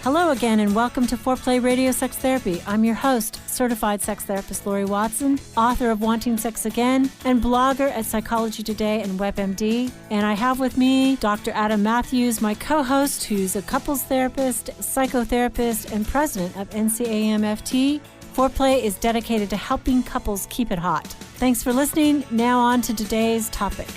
Hello again, and welcome to Foreplay Radio Sex Therapy. I'm your host, certified sex therapist Laurie Watson, author of Wanting Sex Again, and blogger at Psychology Today and WebMD. And I have with me Dr. Adam Mathews, my co-host, who's a couples therapist, psychotherapist, and president of NCAMFT. Foreplay is dedicated to helping couples keep it hot. Thanks for listening. Now on to today's topic.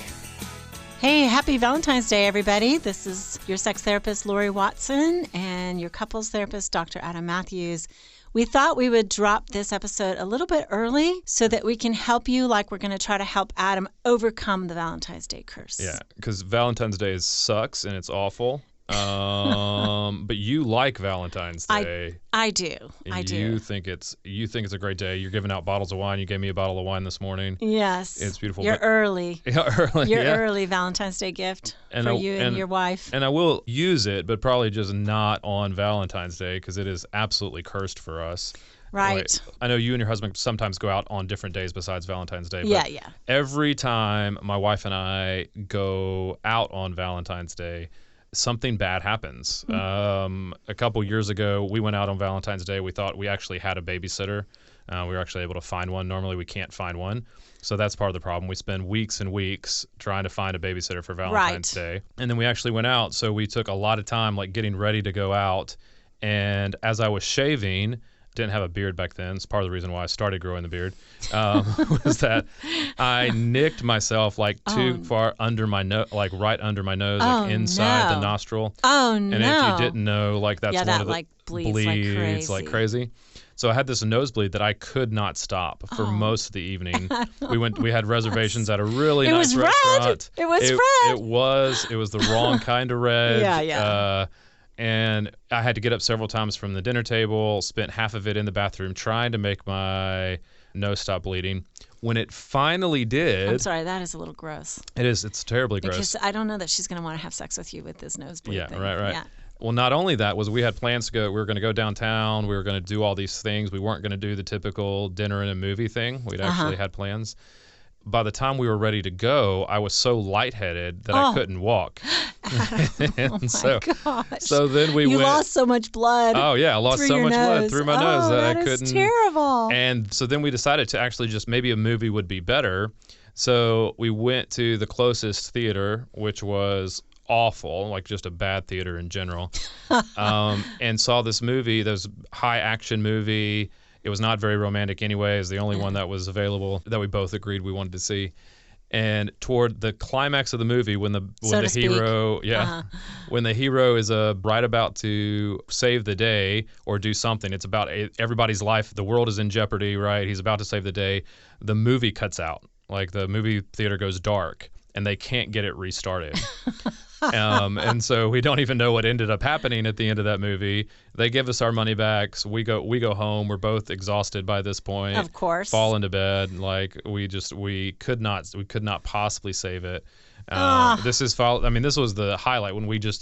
Hey, happy Valentine's Day, everybody. This is your sex therapist, Laurie Watson, and your couples therapist, Dr. Adam Mathews. We thought we would drop this episode a little bit early so that we can help you, like we're going to try to help Adam overcome the Valentine's Day curse. Yeah, because Valentine's Day sucks and it's awful. But you like Valentine's Day. I do. You think it's a great day. You're giving out bottles of wine. You gave me a bottle of wine this morning. Yes. It's beautiful. You're early. Yeah, early. Your early Valentine's Day gift for you and your wife. And I will use it, but probably just not on Valentine's Day because it is absolutely cursed for us. Right. Like, I know you and your husband sometimes go out on different days besides Valentine's Day. Yeah. Every time my wife and I go out on Valentine's Day, something bad happens. A couple years ago, we went out on Valentine's Day. We thought we actually had a babysitter. We were actually able to find one. Normally, we can't find one. So that's part of the problem. We spend weeks and weeks trying to find a babysitter for Valentine's Day. And then we actually went out. So we took a lot of time like getting ready to go out. And as I was shaving, didn't have a beard back then. It's part of the reason why I started growing the beard, was that I nicked myself like too far under my nose, like right under my nose, like inside the nostril. Oh, no. And if you didn't know, like that's one of the like bleeds like crazy. So I had this nosebleed that I could not stop for most of the evening. We had reservations at a really nice restaurant. It was red. It was the wrong kind of red. Yeah. And I had to get up several times from the dinner table, spent half of it in the bathroom trying to make my nose stop bleeding. When it finally did... I'm sorry, that is a little gross. It is. It's terribly gross. Because I don't know that she's going to want to have sex with you with this nosebleed thing. Right. Yeah. Well, not only that, we had plans to go. We were going to go downtown. We were going to do all these things. We weren't going to do the typical dinner and a movie thing. We'd actually had plans. By the time we were ready to go, I was so lightheaded that I couldn't walk. Gosh. So then You lost so much blood. Oh, yeah. I lost so much blood through my nose that I couldn't. That is terrible. And so then we decided to actually just maybe a movie would be better. So we went to the closest theater, which was awful, like just a bad theater in general, and saw this movie, this high action movie. It was not very romantic anyway. It was the only one that was available that we both agreed we wanted to see. And toward the climax of the movie, when the hero, when the hero is right about to save the day or do something, it's about everybody's life. The world is in jeopardy, right? He's about to save the day. The movie cuts out. Like the movie theater goes dark, and they can't get it restarted. And so we don't even know what ended up happening at the end of that movie. They give us our money back. So we go home. We're both exhausted by this point. Of course. Fall into bed. Like we could not possibly save it. This was the highlight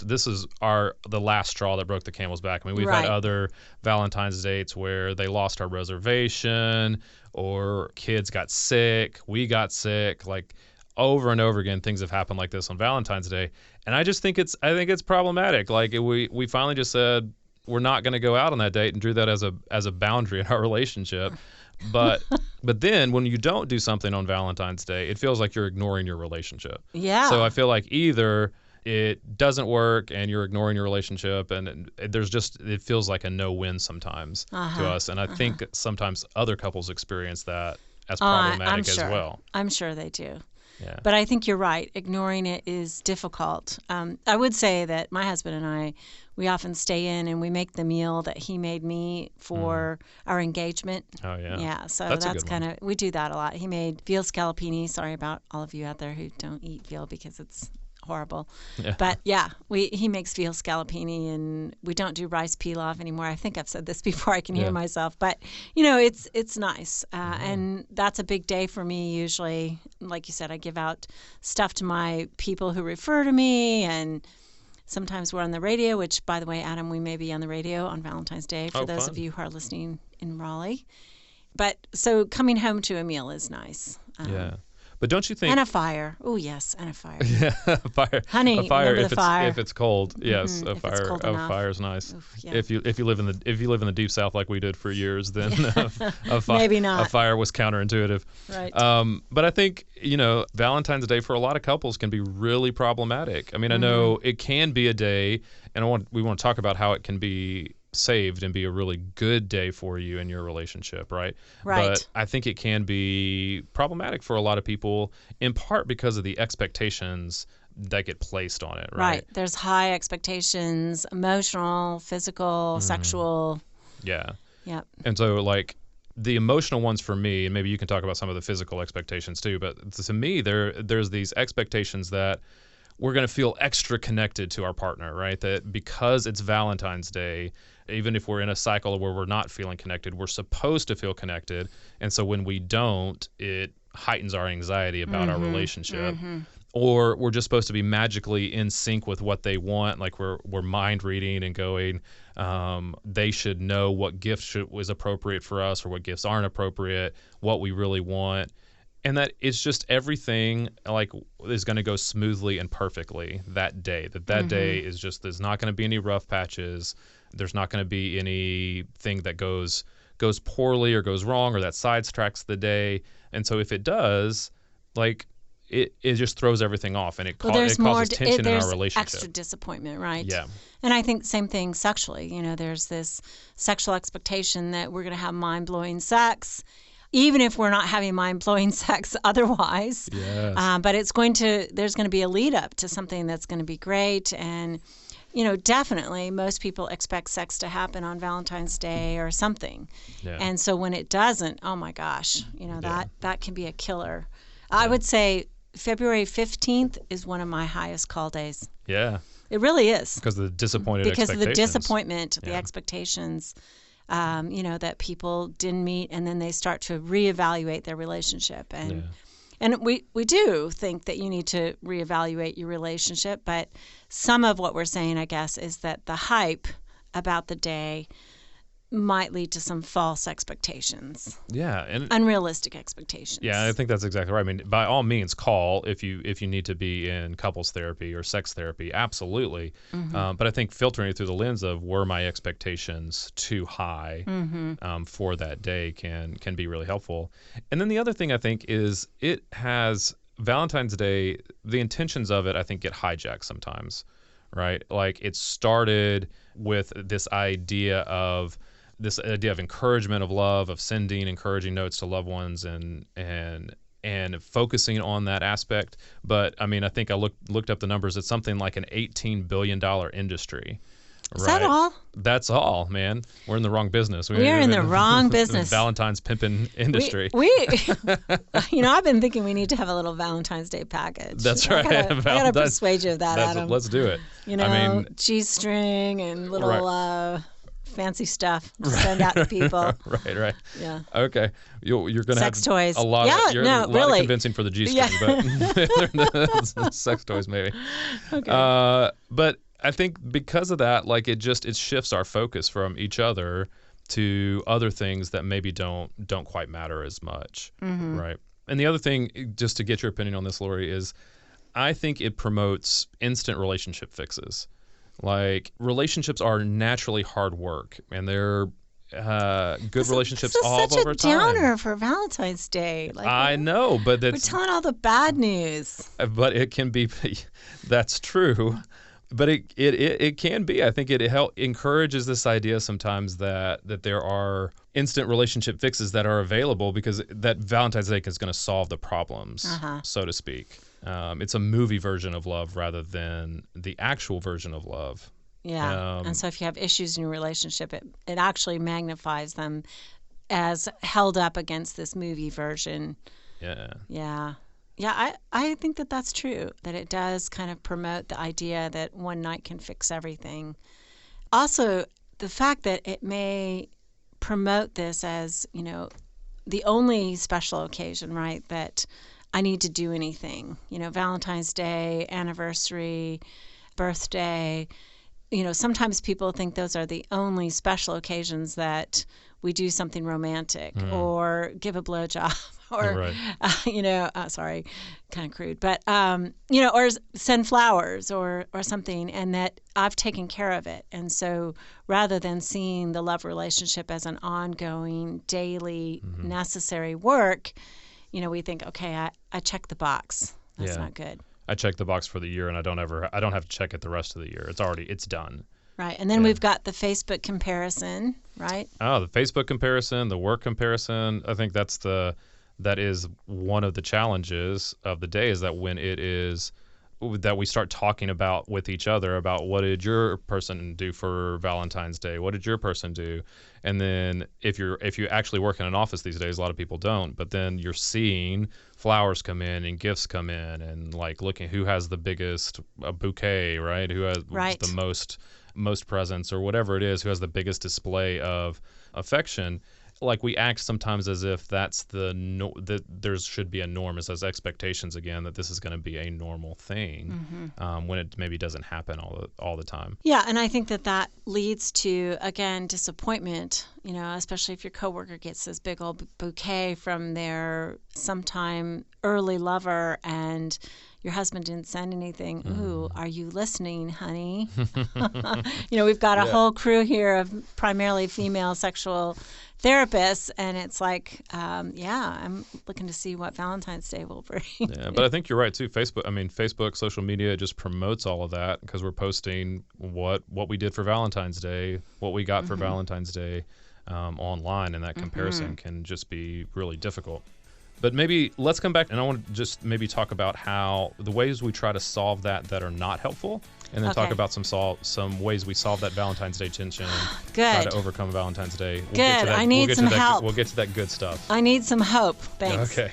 this is the last straw that broke the camel's back. I mean, we've had other Valentine's dates where they lost our reservation or kids got sick. We got sick. Like, over and over again, things have happened like this on Valentine's Day, and I think it's problematic. Like we finally just said we're not going to go out on that date and drew that as a boundary in our relationship. But then when you don't do something on Valentine's Day, it feels like you're ignoring your relationship. Yeah. So I feel like either it doesn't work and you're ignoring your relationship, and it feels like a no-win sometimes to us. And I think sometimes other couples experience that as problematic as well. I'm sure they do. Yeah. But I think you're right. Ignoring it is difficult. I would say that my husband and I, we often stay in and we make the meal that he made me for our engagement. Oh, yeah. Yeah, so that's kind of, we do that a lot. He made veal scallopini. Sorry about all of you out there who don't eat veal because it's horrible. Yeah. But yeah, he makes veal scallopini, and we don't do rice pilaf anymore. I think I've said this before. I can hear myself, but it's nice, and that's a big day for me. Usually, like you said, I give out stuff to my people who refer to me, and sometimes we're on the radio. Which, by the way, Adam, we may be on the radio on Valentine's Day for those of you who are listening in Raleigh. But so coming home to a meal is nice. Yeah. But don't you think? And a fire. Oh, yes, and a fire. Yeah, a fire. Honey, a fire remember if the fire. if it's cold. Yes, a if it's fire. cold A enough. fire is nice. Oof, yeah. If you live in the deep south like we did for years, then Maybe not. a fire was counterintuitive. Right. But I think Valentine's Day for a lot of couples can be really problematic. I mean, I know it can be a day, and we want to talk about how it can be saved and be a really good day for you in your relationship, right? Right. But I think it can be problematic for a lot of people, in part because of the expectations that get placed on it, right? There's high expectations, emotional, physical, sexual. Yeah. Yep. And so, like, the emotional ones for me, and maybe you can talk about some of the physical expectations too, but to me, there's these expectations that we're going to feel extra connected to our partner, right? That because it's Valentine's Day, even if we're in a cycle where we're not feeling connected, we're supposed to feel connected. And so when we don't, it heightens our anxiety about our relationship. Or we're just supposed to be magically in sync with what they want. Like we're mind reading and going, they should know what gift was appropriate for us or what gifts aren't appropriate, what we really want. And that it's just everything like is going to go smoothly and perfectly that day. That day is just, there's not going to be any rough patches. There's not going to be anything that goes poorly or goes wrong or that sidetracks the day. And so if it does, like it just throws everything off and it causes tension in our relationship. Extra disappointment, right? Yeah. And I think same thing sexually. There's this sexual expectation that we're going to have mind-blowing sex, even if we're not having mind-blowing sex otherwise. Yes. But there's going to be a lead up to something that's going to be great. And, definitely most people expect sex to happen on Valentine's Day or something. Yeah. And so when it doesn't, oh my gosh, that can be a killer. I would say February 15th is one of my highest call days. Yeah. It really is. Because of the disappointed Because of the expectations. disappointment, the expectations. That people didn't meet, and then they start to reevaluate their relationship. And we do think that you need to reevaluate your relationship, but some of what we're saying, I guess, is that the hype about the day might lead to some false expectations. Yeah, and unrealistic expectations. Yeah, I think that's exactly right. I mean, by all means, call if you need to be in couples therapy or sex therapy, absolutely. But I think filtering it through the lens of were my expectations too high for that day can be really helpful. And then the other thing I think is it has Valentine's Day. The intentions of it, I think, get hijacked sometimes, right? Like it started with this idea of encouragement of love, of sending encouraging notes to loved ones and focusing on that aspect. But I mean, I think I looked up the numbers. It's something like an $18 billion industry. Is that all? That's all, man. We're in the wrong business. We're in the wrong business. Valentine's pimping industry. I've been thinking we need to have a little Valentine's Day package. That's right. I gotta persuade you of that, Adam. Let's do it. G-string and little fancy stuff to send out to people. Right. Yeah. Okay. You're going to have sex toys. A lot. Yeah, a lot of convincing for the G-string, but sex toys maybe. Okay. But I think because of that, like it shifts our focus from each other to other things that maybe don't quite matter as much, right? And the other thing, just to get your opinion on this, Laurie, is I think it promotes instant relationship fixes. Like relationships are naturally hard work, and they're good relationships all over time. This is such a downer for Valentine's Day. I know, but we're telling all the bad news. But it can be. That's true. But it can be. I think it encourages this idea sometimes that there are instant relationship fixes that are available because that Valentine's Day is going to solve the problems, so to speak. It's a movie version of love rather than the actual version of love. Yeah. And so if you have issues in your relationship, it actually magnifies them as held up against this movie version. Yeah. Yeah. Yeah, I think that that's true, that it does kind of promote the idea that one night can fix everything. Also, the fact that it may promote this as, the only special occasion, right, that I need to do anything. Valentine's Day, anniversary, birthday. Sometimes people think those are the only special occasions that we do something romantic or give a blowjob or, Right. sorry, kind of crude, but, or send flowers or something, and that I've taken care of it. And so rather than seeing the love relationship as an ongoing, daily, necessary work, we think, okay, I checked the box. That's not good. I check the box for the year, and I don't have to check it the rest of the year. It's done. Right. And then we've got the Facebook comparison, right? Oh, the Facebook comparison, the work comparison. I think that is one of the challenges of the day, is that when it is that we start talking about with each other about what did your person do for Valentine's Day? What did your person do? And then if you actually work in an office these days, a lot of people don't, but then you're seeing flowers come in and gifts come in, and like looking who has the biggest bouquet, right? Who has the most presents, or whatever it is, who has the biggest display of affection. Like, we act sometimes as if that's that there should be a norm, as expectations again, that this is going to be a normal thing, when it maybe doesn't happen all the time. Yeah, and I think that leads to, again, disappointment, especially if your coworker gets this big old bouquet from their sometime early lover and your husband didn't send anything. Ooh, are you listening, honey? We've got a whole crew here of primarily female sexual therapists, and it's like, I'm looking to see what Valentine's Day will bring. Yeah, but I think you're right too. Facebook, social media just promotes all of that, because we're posting what we did for Valentine's Day, what we got for Valentine's Day online, and that comparison can just be really difficult. But maybe let's come back, and I want to just maybe talk about how the ways we try to solve that are not helpful, and then talk about some ways we solve that Valentine's Day tension. Good. Try to overcome Valentine's Day. Good. I need some help. We'll get to that good stuff. I need some hope. Thanks. Okay.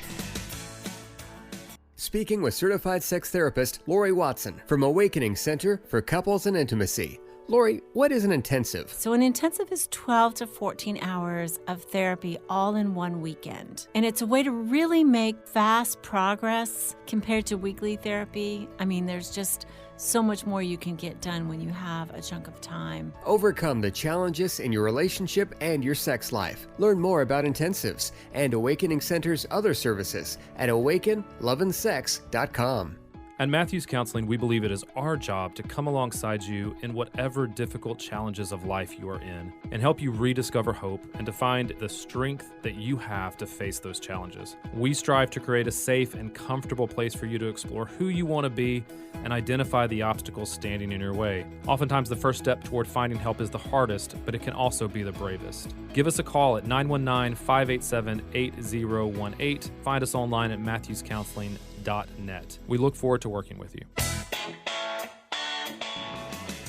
Speaking with certified sex therapist Laurie Watson from Awakening Center for Couples and Intimacy. Laurie, what is an intensive? So an intensive is 12 to 14 hours of therapy all in one weekend. And it's a way to really make fast progress compared to weekly therapy. I mean, there's just so much more you can get done when you have a chunk of time. Overcome the challenges in your relationship and your sex life. Learn more about intensives and Awakening Center's other services at awakenloveandsex.com. At Mathews Counseling, we believe it is our job to come alongside you in whatever difficult challenges of life you are in, and help you rediscover hope and to find the strength that you have to face those challenges. We strive to create a safe and comfortable place for you to explore who you want to be and identify the obstacles standing in your way. Oftentimes, the first step toward finding help is the hardest, but it can also be the bravest. Give us a call at 919-587-8018. Find us online at mathewscounseling.net. We look forward to working with you.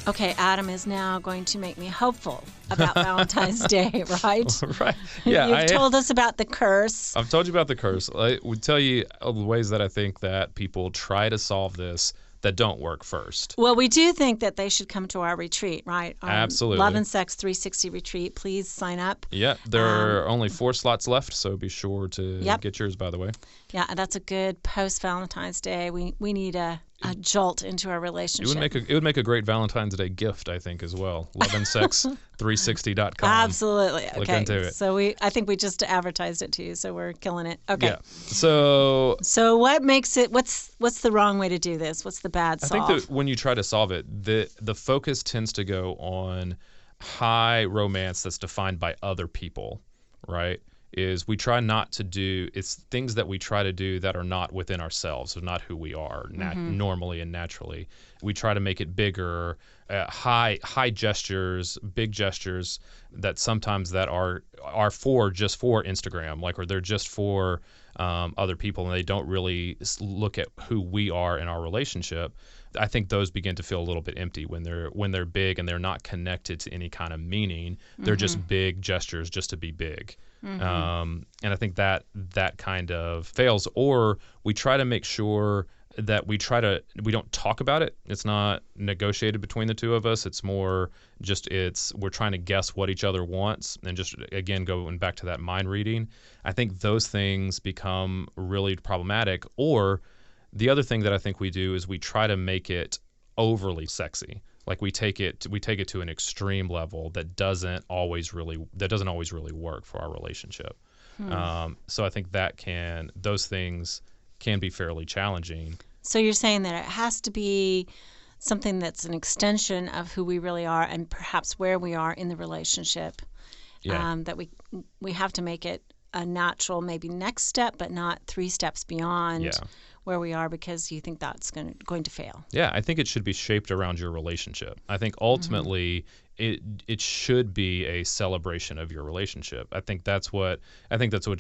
Okay, Adam is now going to make me hopeful about Valentine's Day, right? Right. Yeah. You've told us about the curse. I've told you about the curse. I would tell you the ways that I think that people try to solve this that don't work first. Well, we do think that they should come to our retreat, right? Our Absolutely. Love and Sex 360 retreat. Please sign up. Yeah, there are only 4 slots left, so be sure to get yours, by the way. Yeah, that's a good post-Valentine's Day. We need a jolt into our relationship. It would make a great Valentine's Day gift, I think, as well. Loveandsex360.com. Absolutely. Okay. Look into it. So I think we just advertised it to you, so we're killing it. Okay. Yeah. So what makes it? What's the wrong way to do this? What's the bad solve? I think that when you try to solve it, the focus tends to go on high romance that's defined by other people, right? Is we try not to do, it's things that we try to do that are not within ourselves, so not who we are normally and naturally. We try to make it bigger, high gestures, big gestures that sometimes that are just for Instagram, or they're just for other people, and they don't really look at who we are in our relationship. I think those begin to feel a little bit empty when they're big and they're not connected to any kind of meaning. They're just big gestures just to be big. And I think that kind of fails. Or we try to make sure that we don't talk about it. It's not negotiated between the two of us. It's more just we're trying to guess what each other wants, and just again going back to that mind reading. I think those things become really problematic. Or the other thing that I think we do is we try to make it overly sexy. Like we take it to an extreme level that doesn't always really work for our relationship. So I think those things can be fairly challenging. So you're saying that it has to be something that's an extension of who we really are and perhaps where we are in the relationship. Yeah. That we have to make it a natural maybe next step, but not 3 steps beyond where we are because you think that's going to fail. Yeah, I think it should be shaped around your relationship. I think ultimately it should be a celebration of your relationship. I think that's what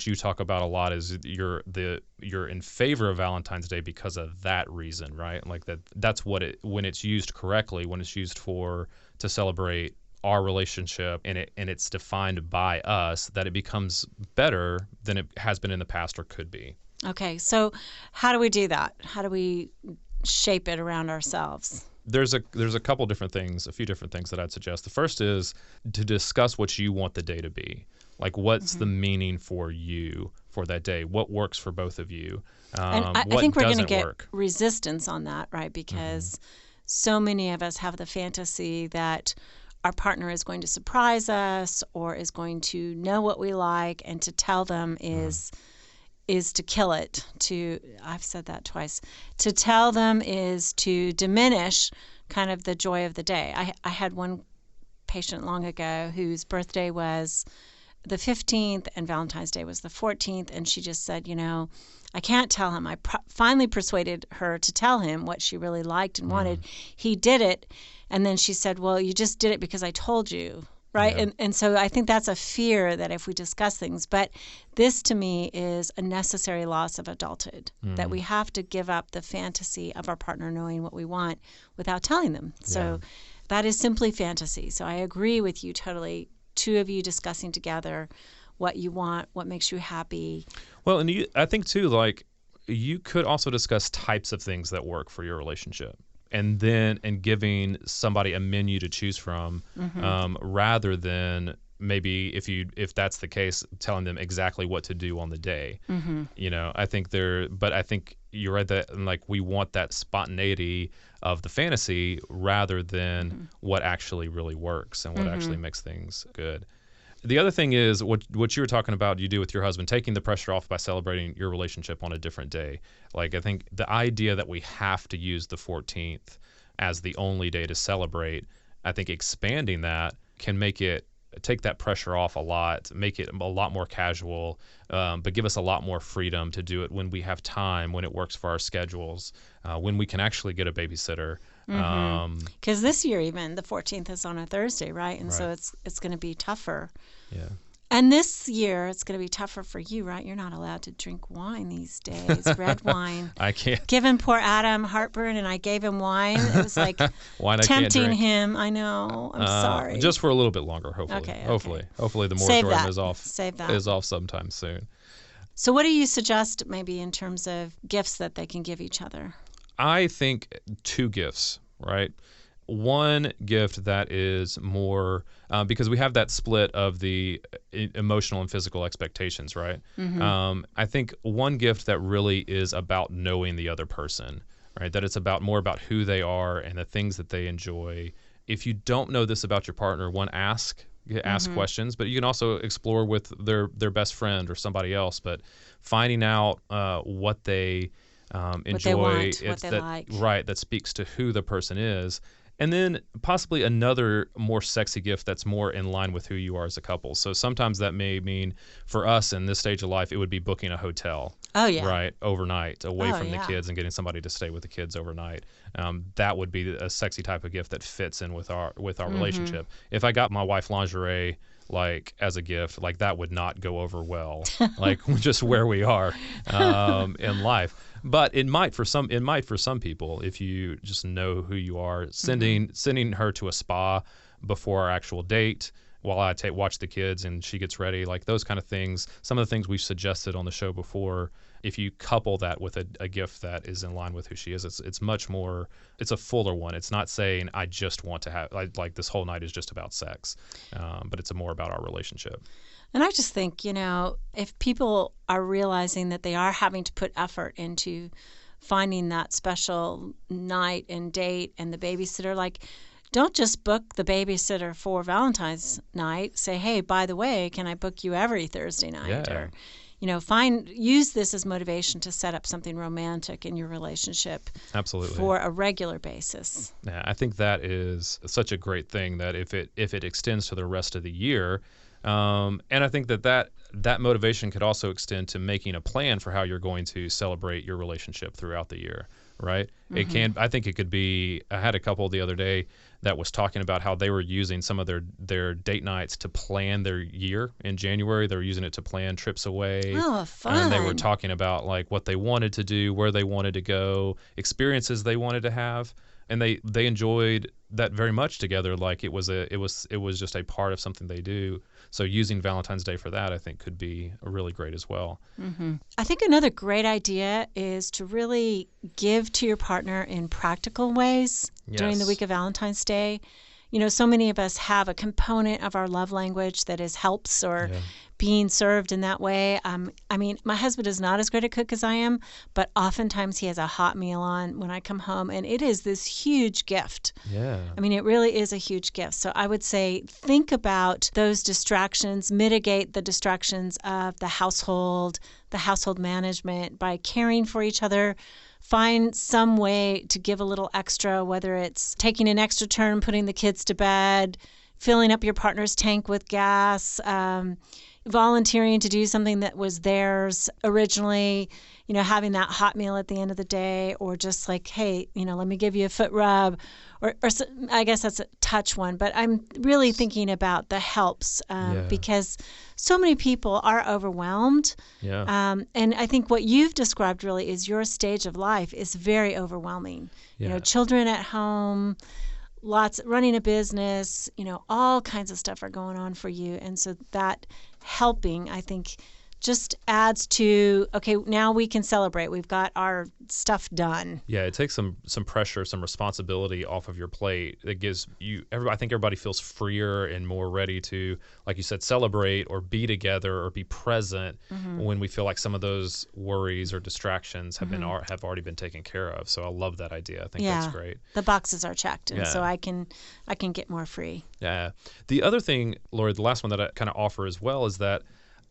you talk about a lot is you're in favor of Valentine's Day because of that reason, right? Like that's when it's used correctly, when it's used to celebrate our relationship and it's defined by us, that it becomes better than it has been in the past or could be. Okay, so how do we do that? How do we shape it around ourselves? There's a few different things that I'd suggest. The first is to discuss what you want the day to be. Like, what's the meaning for you for that day? What works for both of you? And I think we're going to get work? resistance on that, right? Because so many of us have the fantasy that our partner is going to surprise us or is going to know what we like, and to tell them is to kill it. I've said that twice. To tell them is to diminish kind of the joy of the day. I had one patient long ago whose birthday was the 15th and Valentine's Day was the 14th, and she just said, I can't tell him. I finally persuaded her to tell him what she really liked and wanted. He did it, and then she said, well, you just did it because I told you. Right. Yeah. And so I think that's a fear that if we discuss things, but this to me is a necessary loss of adulthood, that we have to give up the fantasy of our partner knowing what we want without telling them. So that is simply fantasy. So I agree with you totally. 2 of you discussing together what you want, what makes you happy. Well, and I think too, like, you could also discuss types of things that work for your relationship. And giving somebody a menu to choose from, rather than maybe if that's the case, telling them exactly what to do on the day. I think I think you're right that like we want that spontaneity of the fantasy rather than what actually really works and what actually makes things good. The other thing is what you were talking about you do with your husband, taking the pressure off by celebrating your relationship on a different day. Like, I think the idea that we have to use the 14th as the only day to celebrate, I think expanding that can take that pressure off a lot, make it a lot more casual, but give us a lot more freedom to do it when we have time, when it works for our schedules, when we can actually get a babysitter. Because this year even the 14th is on a Thursday, right? And so it's going to be tougher. Yeah. And this year it's going to be tougher for you, right? You're not allowed to drink wine these days, red wine. I can't. Giving poor Adam heartburn, and I gave him wine. It was like wine tempting him. I know. I'm sorry. Just for a little bit longer, hopefully. Okay. Hopefully the moratorium is off. Save that. Is off sometime soon. So what do you suggest maybe in terms of gifts that they can give each other? I think 2 gifts, right? One gift that is more, because we have that split of the emotional and physical expectations, right? I think one gift that really is about knowing the other person, right? That it's more about who they are and the things that they enjoy. If you don't know this about your partner, ask questions, but you can also explore with their best friend or somebody else. But finding out what they enjoy, what they like. Right, that speaks to who the person is. And then possibly another more sexy gift that's more in line with who you are as a couple. So sometimes that may mean, for us in this stage of life, it would be booking a hotel. Oh, yeah. Right, overnight, away from the kids and getting somebody to stay with the kids overnight. That would be a sexy type of gift that fits in with our relationship. If I got my wife lingerie, like, as a gift, like, that would not go over well, like, just where we are in life. But it might for some people, if you just know who you are. Sending her to a spa before our actual date while I watch the kids and she gets ready, like those kind of things. Some of the things we've suggested on the show before, if you couple that with a gift that is in line with who she is, it's much more, it's a fuller one. It's not saying I just want to have, like this whole night is just about sex, but it's more about our relationship. And I just think, if people are realizing that they are having to put effort into finding that special night and date and the babysitter, like, don't just book the babysitter for Valentine's night. Say, hey, by the way, can I book you every Thursday night? Yeah. Or, use this as motivation to set up something romantic in your relationship. Absolutely. For a regular basis. Yeah, I think that is such a great thing that if it extends to the rest of the year, and I think that motivation could also extend to making a plan for how you're going to celebrate your relationship throughout the year, right? Mm-hmm. I think it could be, I had a couple the other day that was talking about how they were using some of their date nights to plan their year in January. They were using it to plan trips away. Oh, fun. And they were talking about like what they wanted to do, where they wanted to go, experiences they wanted to have. And they enjoyed that very much together. Like it was just a part of something they do. So using Valentine's Day for that, I think, could be really great as well. Mm-hmm. I think another great idea is to really give to your partner in practical ways during the week of Valentine's Day. So many of us have a component of our love language that is helps or being served in that way. My husband is not as great a cook as I am, but oftentimes he has a hot meal on when I come home, and it is this huge gift. Yeah. It really is a huge gift. So I would say think about those distractions, mitigate the distractions of the household management by caring for each other. Find some way to give a little extra, whether it's taking an extra turn, putting the kids to bed, filling up your partner's tank with gas, volunteering to do something that was theirs originally, having that hot meal at the end of the day, or just like, hey, let me give you a foot rub, or I guess that's a touch one, but I'm really thinking about the helps because so many people are overwhelmed. Yeah. And I think what you've described really is your stage of life is very overwhelming. Yeah. Children at home, running a business, all kinds of stuff are going on for you. And so that helping, I think, just adds to, okay, now we can celebrate. We've got our stuff done. Yeah, it takes some pressure, some responsibility off of your plate. It gives you, I think everybody feels freer and more ready to, like you said, celebrate or be together or be present when we feel like some of those worries or distractions have already been taken care of. So I love that idea. I think that's great. The boxes are checked, and so I can get more free. Yeah. The other thing, Laurie, the last one that I kind of offer as well is that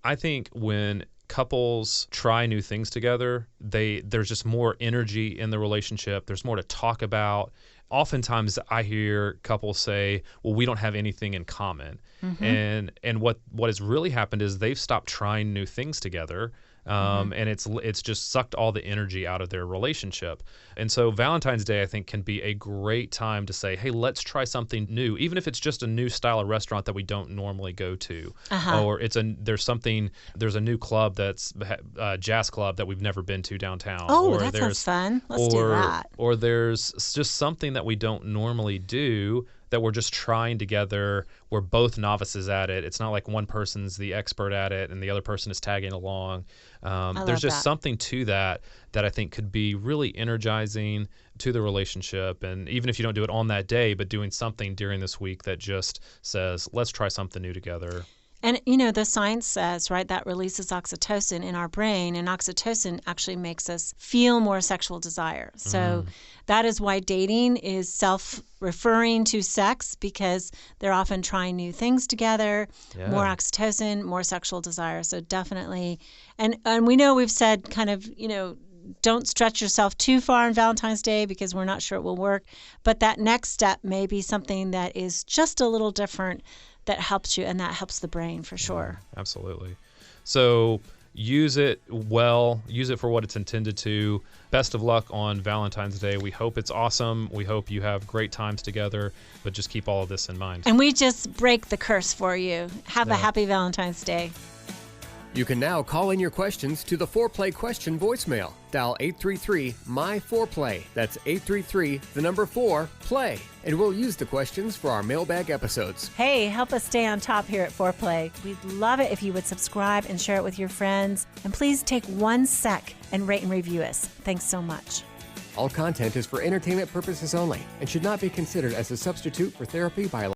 I think when couples try new things together, there's just more energy in the relationship. There's more to talk about. Oftentimes I hear couples say, well, we don't have anything in common. And what has really happened is they've stopped trying new things together. And it's just sucked all the energy out of their relationship. And so Valentine's Day, I think, can be a great time to say, hey, let's try something new, even if it's just a new style of restaurant that we don't normally go to, or there's a new club that's a jazz club that we've never been to downtown. Oh, that sounds fun. Let's do that. Or there's just something that we don't normally do that we're just trying together. We're both novices at it. It's not like one person's the expert at it and the other person is tagging along. There's just something to that I think could be really energizing to the relationship. And even if you don't do it on that day, but doing something during this week that just says, let's try something new together. And, the science says, right, that releases oxytocin in our brain, and oxytocin actually makes us feel more sexual desire. So that is why dating is self-referring to sex, because they're often trying new things together, more oxytocin, more sexual desire. So definitely, and we know we've said kind of, don't stretch yourself too far on Valentine's Day because we're not sure it will work. But that next step may be something that is just a little different that helps you, and that helps the brain for sure. Absolutely. So use it well. Use it for what it's intended to. Best of luck on Valentine's Day. We hope it's awesome. We hope you have great times together, but just keep all of this in mind. And we just break the curse for you. Have a happy Valentine's Day. You can now call in your questions to the 4Play question voicemail. Dial 833-MY-4Play. That's 833-4-PLAY. And we'll use the questions for our mailbag episodes. Hey, help us stay on top here at 4Play. We'd love it if you would subscribe and share it with your friends. And please take 1 sec and rate and review us. Thanks so much. All content is for entertainment purposes only and should not be considered as a substitute for therapy by a